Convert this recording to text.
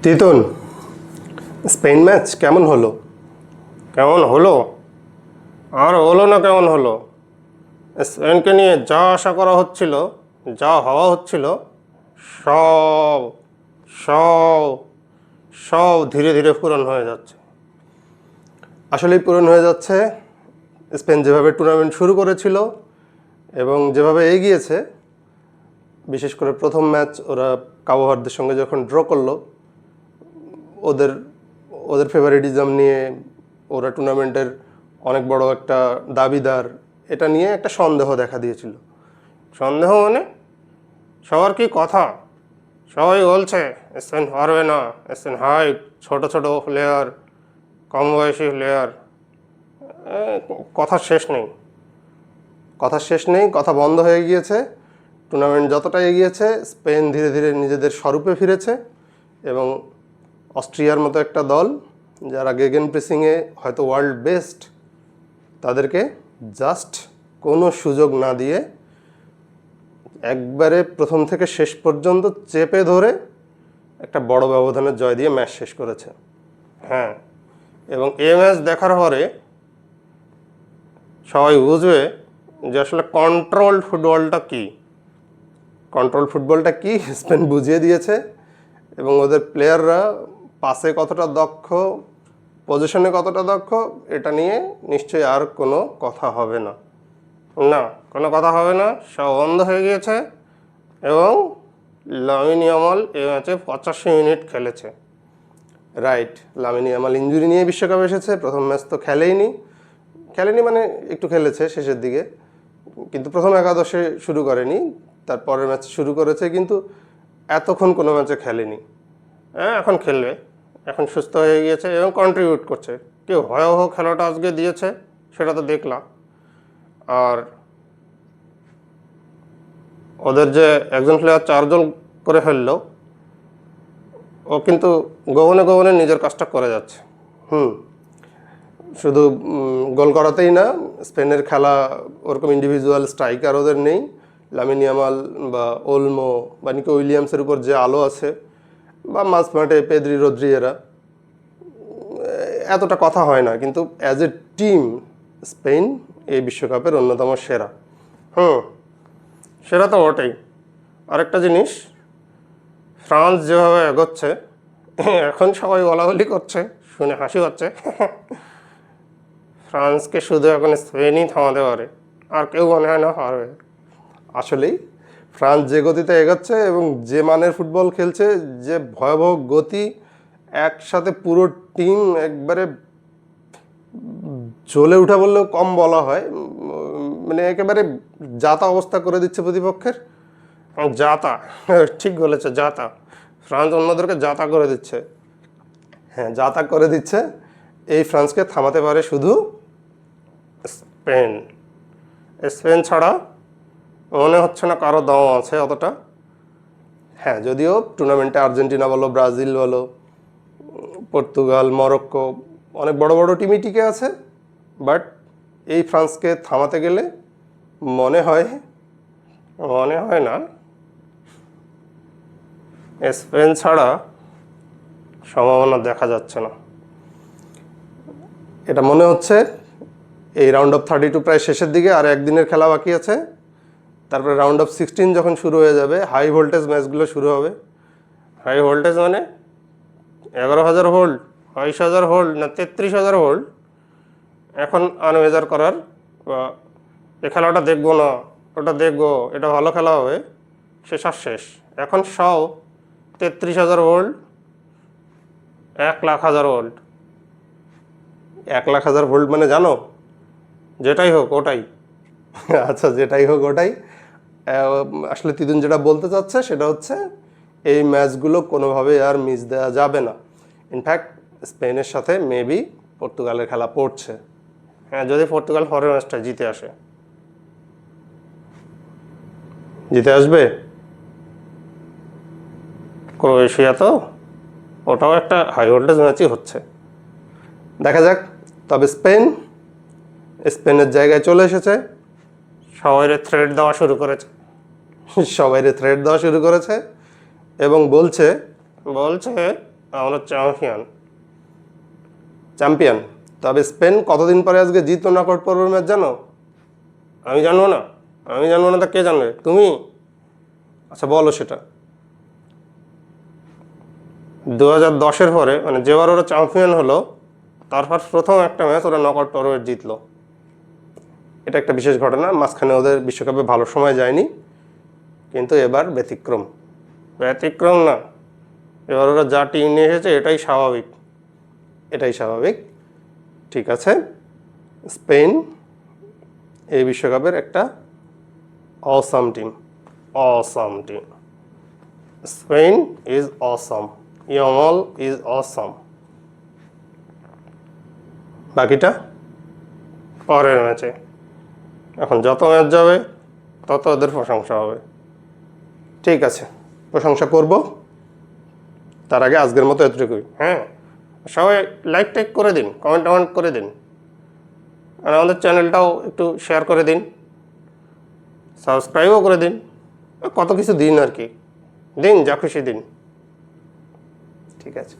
তিতুন, Spain match কেমন হলো? কেমন হলো? আর হলো না কেমন হলো? স্পেনকে নিয়ে যা আশা করা হচ্ছিল, যা হওয়া হচ্ছিল, সব সব সব ধীরে ধীরে পূরণ হয়ে যাচ্ছে। আসলেই পূরণ হয়ে যাচ্ছে। স্পেন যেভাবে টুর্নামেন্ট শুরু করেছিল এবং যেভাবে এগিয়েছে, বিশেষ করে প্রথম ম্যাচ ওরা কাবো ভার্দের সঙ্গে যখন ড্র করলো, ওদের ওদের ফেভারিটিজম নিয়ে ওরা টুর্নামেন্টের অনেক বড় একটা দাবিদার, এটা নিয়ে একটা সন্দেহ দেখা দিয়েছিল। সন্দেহ মানে? সবার কি কথা? সবাই বলছে স্পেন পারবে না, স্পেন হাইট, ছোট ছোট প্লেয়ার, কম বয়সী প্লেয়ার, কথা শেষ নেই। কথা বন্ধ হয়ে গিয়েছে। টুর্নামেন্ট যতটা এগিয়েছে, স্পেন ধীরে ধীরে নিজেদের স্বরূপে ফিরেছে এবং অস্ট্রিয়ার মতো একটা দল, যারা গেগেন প্রেসিংয়ে হয়তো ওয়ার্ল্ড বেস্ট, তাদেরকে জাস্ট কোনো সুযোগ না দিয়ে একবারে প্রথম থেকে শেষ পর্যন্ত চেপে ধরে একটা বড় ব্যবধানের জয় দিয়ে ম্যাচ শেষ করেছে। হ্যাঁ, এবং এই ম্যাচ দেখার পরে সবাই বুঝবে যে আসলে কন্ট্রোল ফুটবলটা কী। কন্ট্রোল ফুটবলটা কি স্পেন বুঝিয়ে দিয়েছে এবং ওদের প্লেয়াররা পাসে কতটা দক্ষ, পজিশনে কতটা দক্ষ, এটা নিয়ে নিশ্চয়ই আর কোনো কথা হবে না। না, কোনো কথা হবে না, সব বন্ধ হয়ে গিয়েছে। এবং লামিন ইয়ামাল এই ম্যাচে 85 মিনিট খেলেছে। রাইট, লামিন ইয়ামাল ইনজুরি নিয়ে বিশ্বকাপ এসেছে। প্রথম ম্যাচ তো খেলেনি মানে একটু খেলেছে শেষের দিকে, কিন্তু প্রথম একাদশে শুরু করেনি। তারপরের ম্যাচ শুরু করেছে, কিন্তু এতক্ষণ কোনো ম্যাচে খেলেনি। হ্যাঁ, এখন খেলবে, এখন সুস্থ হয়ে গিয়েছে এবং কন্ট্রিবিউট করছে। কি ভয়াবহ খেলাটা আজকে দিয়েছে সেটা তো দেখলাম। আর ওদের যে একজন প্লেয়ার 4 গোল করে ফেললো, ও কিন্তু গোপনে গোপনে নিজের কাজটা করে যাচ্ছে। শুধু গোল করাতেই না, স্পেনের খেলা ওরকম ইন্ডিভিজুয়াল স্ট্রাইকার ওদের নেই। লামিন ইয়ামাল বা ওলমো বা নিকো উইলিয়ামসের উপর যে আলো আছে, বা মাঝমাঠে পেদ্রি, রদ্রি, এরা এতটা কথা হয় না, কিন্তু অ্যাজ এ টিম স্পেন এই বিশ্বকাপের অন্যতম সেরা। সেটা তো বটেই। আরেকটা জিনিস, ফ্রান্স যেভাবে এগোচ্ছে, এখন সবাই বলাবলি করছে, শুনে হাসি হচ্ছে। ফ্রান্সকে শুধু এখন স্পেনই থামাতে পারে, আর কেউ মনে হয় না পারবে। আসলেই ফ্রান্স যে গতিতে এগোচ্ছে এবং যে মানের ফুটবল খেলছে, যে ভয়াবহ গতি, একসাথে পুরো টিম একবারে জ্বলে উঠা বললেও কম বলা হয়, মানে একেবারে যাতা অবস্থা করে দিচ্ছে প্রতিপক্ষের। জাতা, ঠিক বলেছে, জাতা। ফ্রান্স অন্যদেরকে জাতা করে দিচ্ছে। হ্যাঁ, যাতা করে দিচ্ছে। এই ফ্রান্সকে থামাতে পারে শুধু স্পেন। স্পেন ছাড়া মনে হচ্ছে না কারো দম আছে অতটা। হ্যাঁ, যদিও টুর্নামেন্টে আর্জেন্টিনা বলো, ব্রাজিল বলো, পর্তুগাল, মরক্কো, অনেক বড় বড় টিমই টিকে আছে, বাট এই ফ্রান্সকে থামাতে গেলে মনে হয় না স্পেন ছাড়া সম্ভাবনা দেখা যাচ্ছে না। এটা মনে হচ্ছে এই রাউন্ড অফ 32 প্রায় শেষের দিকে, আর একদিনের খেলা বাকি আছে। তারপরে রাউন্ড অফ 16 যখন শুরু হয়ে যাবে, হাই ভোল্টেজ ম্যাচগুলো শুরু হবে। হাই ভোল্টেজ মানে 11,000 ভোল্ট, 22,000 ভোল্ট, না 33,000 ভোল্ট। এখন আনমেজার করার, বা এ খেলাটা দেখবো না, ওটা দেখবো, এটা ভালো খেলা হবে, শেষ। এখন সব 33,000 ভোল্ট, 1,00,000 ভোল্ট। 1,00,000 ভোল্ট মানে জানো? যেটাই হোক ওটাই। আচ্ছা, যেটাই হোক ওটাই। আসলে তিতুন যেটা বলতে চাচ্ছে সেটা হচ্ছে, এই ম্যাচগুলো কোনোভাবে আর মিস দেওয়া যাবে না। ইনফ্যাক্ট স্পেনের সাথে মেবি পর্তুগালের খেলা পড়ছে। হ্যাঁ, যদি পর্তুগাল পরের ম্যাচটা জিতে আসবে ক্রোয়েশিয়া, তো ওটাও একটা হাই ভোল্টেজ ম্যাচই হচ্ছে। দেখা যাক। তবে স্পেনের জায়গায় চলে এসেছে, সবাইরে থ্রেড দেওয়া সবাইরে থ্রেড দেওয়া শুরু করেছে এবং বলছে আমরা চ্যাম্পিয়ন। চ্যাম্পিয়ন। তবে স্পেন কতদিন পরে আজকে জিতলো নকআউট পর্বের ম্যাচ জানো? আমি জানবো না? আমি জানবো না তা কে জানবে? তুমি? আচ্ছা বলো সেটা। 2010-এর পরে, মানে যেবার ওরা চ্যাম্পিয়ন হলো, তারপর প্রথম একটা ম্যাচ ওরা নকআউট পর্বে জিতলো। এটা একটা বিশেষ ঘটনা। মাঝখানে ওদের বিশ্বকাপে ভালো সময় যায়নি, কিন্তু এবার ব্যতিক্রম। ব্যতিক্রম না, এবার ওরা যা টিম নিয়ে এসেছে এটাই স্বাভাবিক। এটাই স্বাভাবিক। ঠিক আছে, স্পেন এই বিশ্বকাপের একটা awesome team. Awesome team. Spain is awesome, Yamal is awesome. বাকিটা পরের ম্যাচে, এখন যত ম্যাচ যাবে তত ওদের প্রশংসা হবে। ঠিক আছে, প্রশংসা করব। তার আগে আজকের মতো এতটুকুই। হ্যাঁ, সবাই লাইক টাইক করে দিন, কমেন্ট টমেন্ট করে দিন, আর আমাদের চ্যানেলটাও একটু শেয়ার করে দিন, সাবস্ক্রাইবও করে দিন। কত কিছু দিন আর কি, দিন যা খুশি দিন। ঠিক আছে।